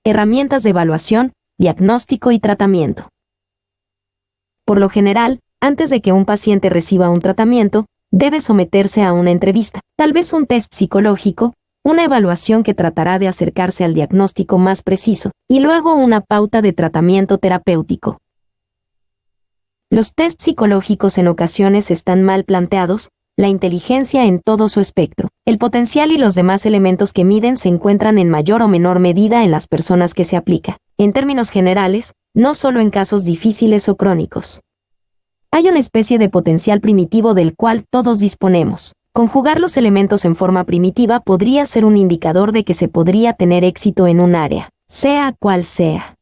herramientas de evaluación, diagnóstico y tratamiento. Por lo general, antes de que un paciente reciba un tratamiento, debe someterse a una entrevista, tal vez un test psicológico, una evaluación que tratará de acercarse al diagnóstico más preciso, y luego una pauta de tratamiento terapéutico. Los tests psicológicos en ocasiones están mal planteados, la inteligencia en todo su espectro, el potencial y los demás elementos que miden se encuentran en mayor o menor medida en las personas que se aplica. En términos generales, no solo en casos difíciles o crónicos. Hay una especie de potencial primitivo del cual todos disponemos. Conjugar los elementos en forma primitiva podría ser un indicador de que se podría tener éxito en un área, sea cual sea.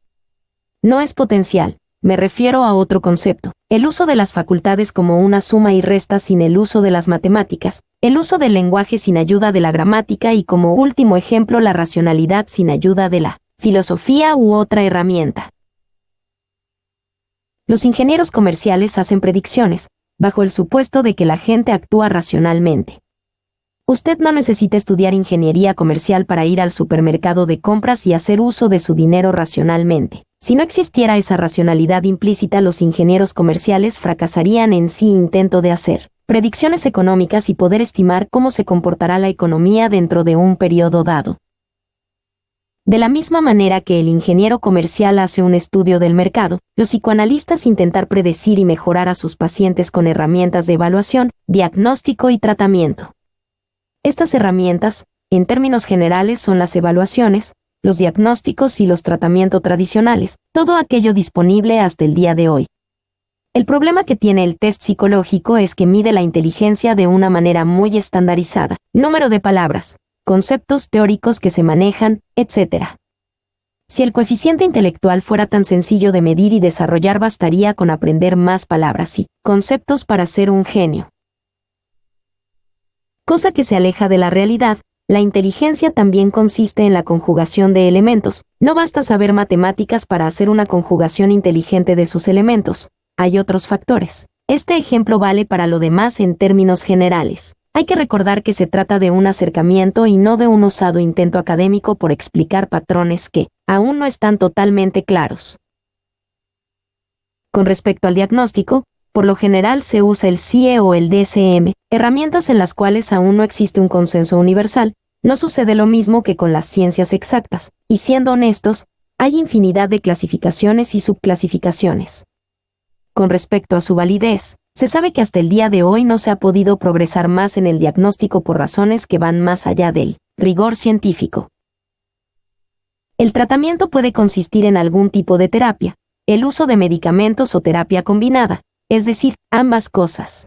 No es potencial, me refiero a otro concepto, el uso de las facultades como una suma y resta sin el uso de las matemáticas, el uso del lenguaje sin ayuda de la gramática y como último ejemplo la racionalidad sin ayuda de la filosofía u otra herramienta. Los ingenieros comerciales hacen predicciones, bajo el supuesto de que la gente actúa racionalmente. Usted no necesita estudiar ingeniería comercial para ir al supermercado de compras y hacer uso de su dinero racionalmente. Si no existiera esa racionalidad implícita, los ingenieros comerciales fracasarían en sí intento de hacer predicciones económicas y poder estimar cómo se comportará la economía dentro de un periodo dado. De la misma manera que el ingeniero comercial hace un estudio del mercado, los psicoanalistas intentan predecir y mejorar a sus pacientes con herramientas de evaluación, diagnóstico y tratamiento. Estas herramientas, en términos generales, son las evaluaciones, los diagnósticos y los tratamientos tradicionales, todo aquello disponible hasta el día de hoy. El problema que tiene el test psicológico es que mide la inteligencia de una manera muy estandarizada, número de palabras, conceptos teóricos que se manejan, etc. Si el coeficiente intelectual fuera tan sencillo de medir y desarrollar, bastaría con aprender más palabras y conceptos para ser un genio. Cosa que se aleja de la realidad, la inteligencia también consiste en la conjugación de elementos. No basta saber matemáticas para hacer una conjugación inteligente de sus elementos. Hay otros factores. Este ejemplo vale para lo demás en términos generales. Hay que recordar que se trata de un acercamiento y no de un osado intento académico por explicar patrones que aún no están totalmente claros. Con respecto al diagnóstico, por lo general se usa el CIE o el DSM, herramientas en las cuales aún no existe un consenso universal. No sucede lo mismo que con las ciencias exactas, y siendo honestos, hay infinidad de clasificaciones y subclasificaciones. Con respecto a su validez, se sabe que hasta el día de hoy no se ha podido progresar más en el diagnóstico por razones que van más allá del rigor científico. El tratamiento puede consistir en algún tipo de terapia, el uso de medicamentos o terapia combinada, es decir, ambas cosas.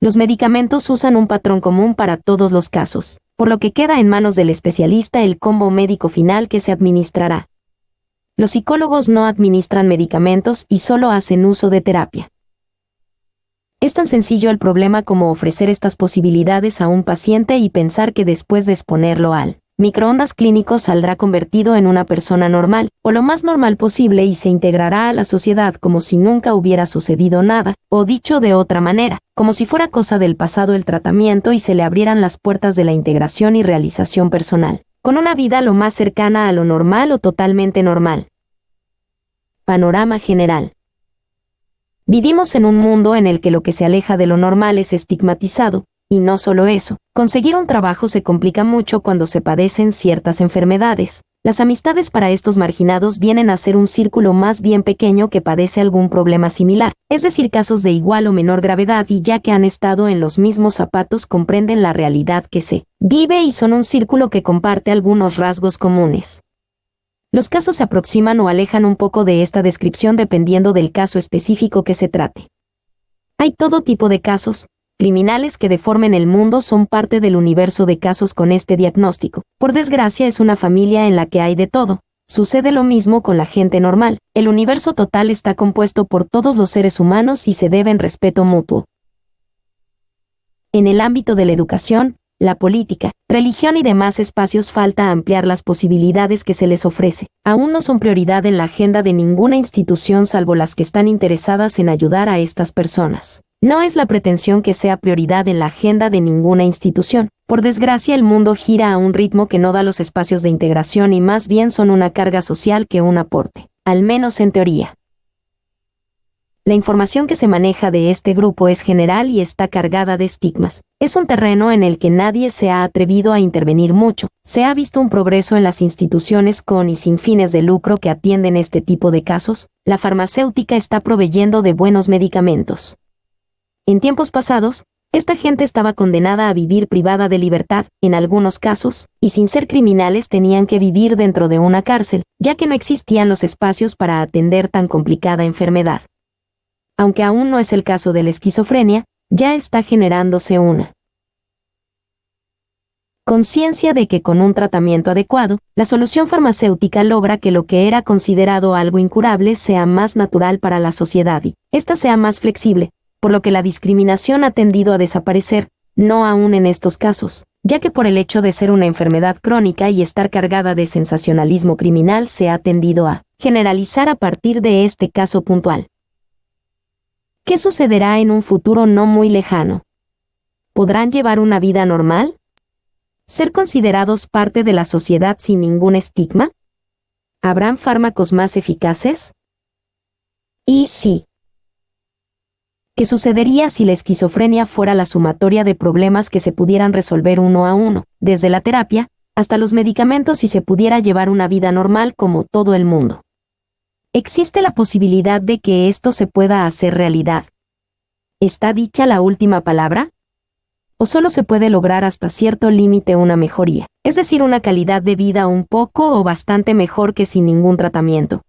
Los medicamentos usan un patrón común para todos los casos, por lo que queda en manos del especialista el combo médico final que se administrará. Los psicólogos no administran medicamentos y solo hacen uso de terapia. Es tan sencillo el problema como ofrecer estas posibilidades a un paciente y pensar que después de exponerlo al microondas clínico saldrá convertido en una persona normal, o lo más normal posible, y se integrará a la sociedad como si nunca hubiera sucedido nada, o dicho de otra manera, como si fuera cosa del pasado el tratamiento y se le abrieran las puertas de la integración y realización personal, con una vida lo más cercana a lo normal o totalmente normal. Panorama general. Vivimos en un mundo en el que lo que se aleja de lo normal es estigmatizado, y no solo eso, conseguir un trabajo se complica mucho cuando se padecen ciertas enfermedades. Las amistades para estos marginados vienen a ser un círculo más bien pequeño que padece algún problema similar, es decir, casos de igual o menor gravedad, y ya que han estado en los mismos zapatos comprenden la realidad que se vive y son un círculo que comparte algunos rasgos comunes. Los casos se aproximan o alejan un poco de esta descripción dependiendo del caso específico que se trate. Hay todo tipo de casos. Criminales que deformen el mundo son parte del universo de casos con este diagnóstico. Por desgracia es una familia en la que hay de todo. Sucede lo mismo con la gente normal. El universo total está compuesto por todos los seres humanos y se deben respeto mutuo. En el ámbito de la educación, la política, religión y demás espacios falta ampliar las posibilidades que se les ofrece. Aún no son prioridad en la agenda de ninguna institución salvo las que están interesadas en ayudar a estas personas. No es la pretensión que sea prioridad en la agenda de ninguna institución. Por desgracia, el mundo gira a un ritmo que no da los espacios de integración y más bien son una carga social que un aporte, al menos en teoría. La información que se maneja de este grupo es general y está cargada de estigmas. Es un terreno en el que nadie se ha atrevido a intervenir mucho. Se ha visto un progreso en las instituciones con y sin fines de lucro que atienden este tipo de casos. La farmacéutica está proveyendo de buenos medicamentos. En tiempos pasados, esta gente estaba condenada a vivir privada de libertad, en algunos casos, y sin ser criminales tenían que vivir dentro de una cárcel, ya que no existían los espacios para atender tan complicada enfermedad. Aunque aún no es el caso de la esquizofrenia, ya está generándose una conciencia de que con un tratamiento adecuado, la solución farmacéutica logra que lo que era considerado algo incurable sea más natural para la sociedad y ésta sea más flexible, por lo que la discriminación ha tendido a desaparecer, no aún en estos casos, ya que por el hecho de ser una enfermedad crónica y estar cargada de sensacionalismo criminal se ha tendido a generalizar a partir de este caso puntual. ¿Qué sucederá en un futuro no muy lejano? ¿Podrán llevar una vida normal? ¿Ser considerados parte de la sociedad sin ningún estigma? ¿Habrán fármacos más eficaces? Y sí. ¿Qué sucedería si la esquizofrenia fuera la sumatoria de problemas que se pudieran resolver uno a uno, desde la terapia hasta los medicamentos y se pudiera llevar una vida normal como todo el mundo? ¿Existe la posibilidad de que esto se pueda hacer realidad? ¿Está dicha la última palabra? ¿O solo se puede lograr hasta cierto límite una mejoría, es decir, una calidad de vida un poco o bastante mejor que sin ningún tratamiento?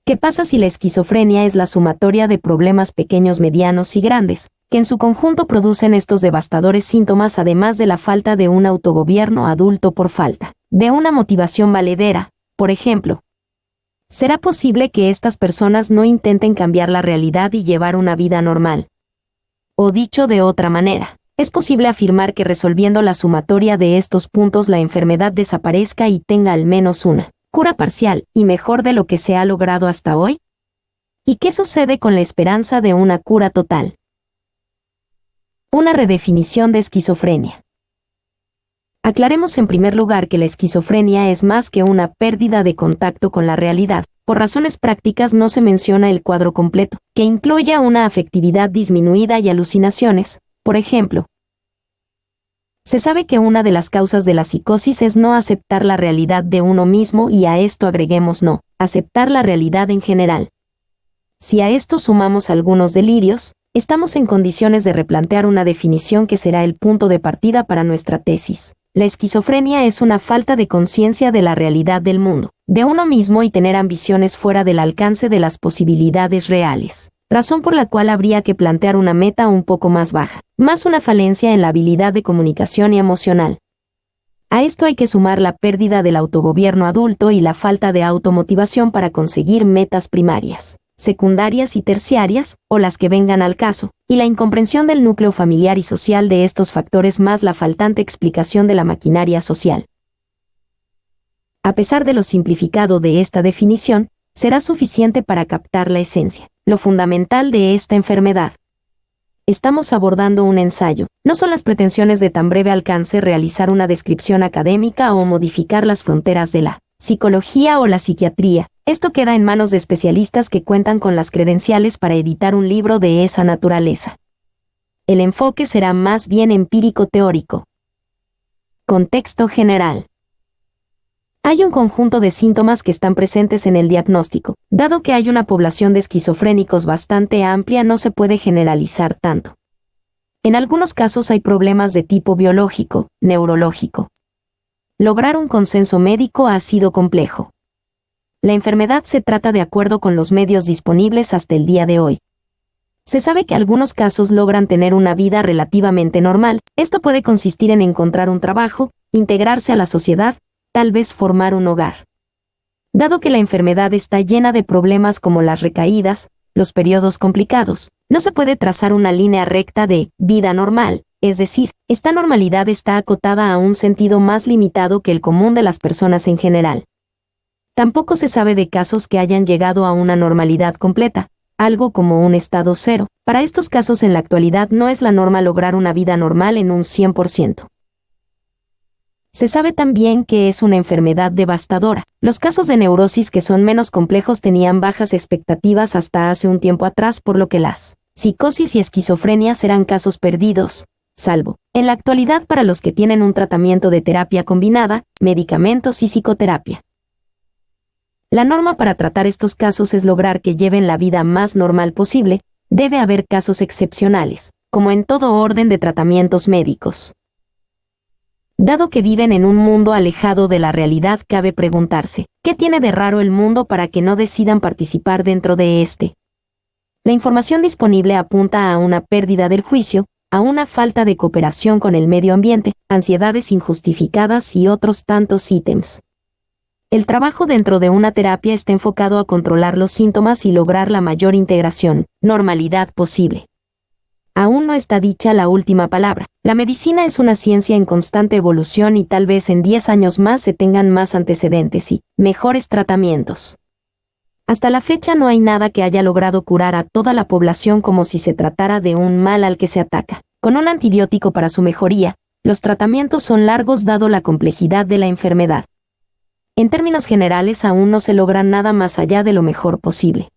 ¿Qué pasa si la esquizofrenia es la sumatoria de problemas pequeños, medianos y grandes, que en su conjunto producen estos devastadores síntomas además de la falta de un autogobierno adulto por falta de una motivación valedera, por ejemplo? ¿Será posible que estas personas no intenten cambiar la realidad y llevar una vida normal? O dicho de otra manera, ¿es posible afirmar que resolviendo la sumatoria de estos puntos la enfermedad desaparezca y tenga al menos una cura parcial y mejor de lo que se ha logrado hasta hoy? ¿Y qué sucede con la esperanza de una cura total? Una redefinición de esquizofrenia. Aclaremos en primer lugar que la esquizofrenia es más que una pérdida de contacto con la realidad. Por razones prácticas no se menciona el cuadro completo, que incluya una afectividad disminuida y alucinaciones, por ejemplo. Se sabe que una de las causas de la psicosis es no aceptar la realidad de uno mismo y a esto agreguemos no aceptar la realidad en general. Si a esto sumamos algunos delirios, estamos en condiciones de replantear una definición que será el punto de partida para nuestra tesis. La esquizofrenia es una falta de conciencia de la realidad del mundo, de uno mismo y tener ambiciones fuera del alcance de las posibilidades reales, razón por la cual habría que plantear una meta un poco más baja, más una falencia en la habilidad de comunicación y emocional. A esto hay que sumar la pérdida del autogobierno adulto y la falta de automotivación para conseguir metas primarias, secundarias y terciarias, o las que vengan al caso, y la incomprensión del núcleo familiar y social de estos factores más la faltante explicación de la maquinaria social. A pesar de lo simplificado de esta definición, será suficiente para captar la esencia, lo fundamental de esta enfermedad. Estamos abordando un ensayo, no son las pretensiones de tan breve alcance realizar una descripción académica o modificar las fronteras de la psicología o la psiquiatría. Esto queda en manos de especialistas que cuentan con las credenciales para editar un libro de esa naturaleza. El enfoque será más bien empírico-teórico. Contexto general. Hay un conjunto de síntomas que están presentes en el diagnóstico. Dado que hay una población de esquizofrénicos bastante amplia, no se puede generalizar tanto. En algunos casos hay problemas de tipo biológico, neurológico. Lograr un consenso médico ha sido complejo. La enfermedad se trata de acuerdo con los medios disponibles hasta el día de hoy. Se sabe que algunos casos logran tener una vida relativamente normal. Esto puede consistir en encontrar un trabajo, integrarse a la sociedad, tal vez formar un hogar. Dado que la enfermedad está llena de problemas como las recaídas, los periodos complicados, no se puede trazar una línea recta de vida normal, es decir, esta normalidad está acotada a un sentido más limitado que el común de las personas en general. Tampoco se sabe de casos que hayan llegado a una normalidad completa, algo como un estado cero. Para estos casos en la actualidad no es la norma lograr una vida normal en un 100%. Se sabe también que es una enfermedad devastadora. Los casos de neurosis que son menos complejos tenían bajas expectativas hasta hace un tiempo atrás, por lo que las psicosis y esquizofrenia serán casos perdidos, salvo en la actualidad para los que tienen un tratamiento de terapia combinada, medicamentos y psicoterapia. La norma para tratar estos casos es lograr que lleven la vida más normal posible. Debe haber casos excepcionales, como en todo orden de tratamientos médicos. Dado que viven en un mundo alejado de la realidad, cabe preguntarse, ¿qué tiene de raro el mundo para que no decidan participar dentro de este? La información disponible apunta a una pérdida del juicio, a una falta de cooperación con el medio ambiente, ansiedades injustificadas y otros tantos ítems. El trabajo dentro de una terapia está enfocado a controlar los síntomas y lograr la mayor integración, normalidad posible. Aún no está dicha la última palabra. La medicina es una ciencia en constante evolución y tal vez en 10 años más se tengan más antecedentes y mejores tratamientos. Hasta la fecha no hay nada que haya logrado curar a toda la población como si se tratara de un mal al que se ataca. Con un antibiótico para su mejoría, los tratamientos son largos dado la complejidad de la enfermedad. En términos generales aún no se logra nada más allá de lo mejor posible.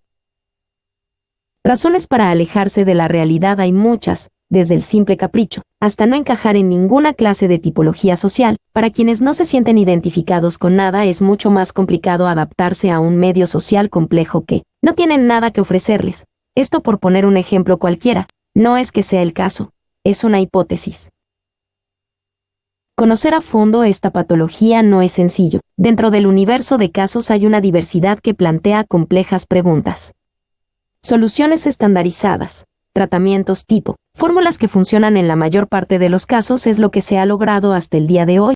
Razones para alejarse de la realidad hay muchas, desde el simple capricho, hasta no encajar en ninguna clase de tipología social. Para quienes no se sienten identificados con nada es mucho más complicado adaptarse a un medio social complejo que no tienen nada que ofrecerles. Esto por poner un ejemplo cualquiera, no es que sea el caso, es una hipótesis. Conocer a fondo esta patología no es sencillo. Dentro del universo de casos hay una diversidad que plantea complejas preguntas. Soluciones estandarizadas, tratamientos tipo, fórmulas que funcionan en la mayor parte de los casos es lo que se ha logrado hasta el día de hoy.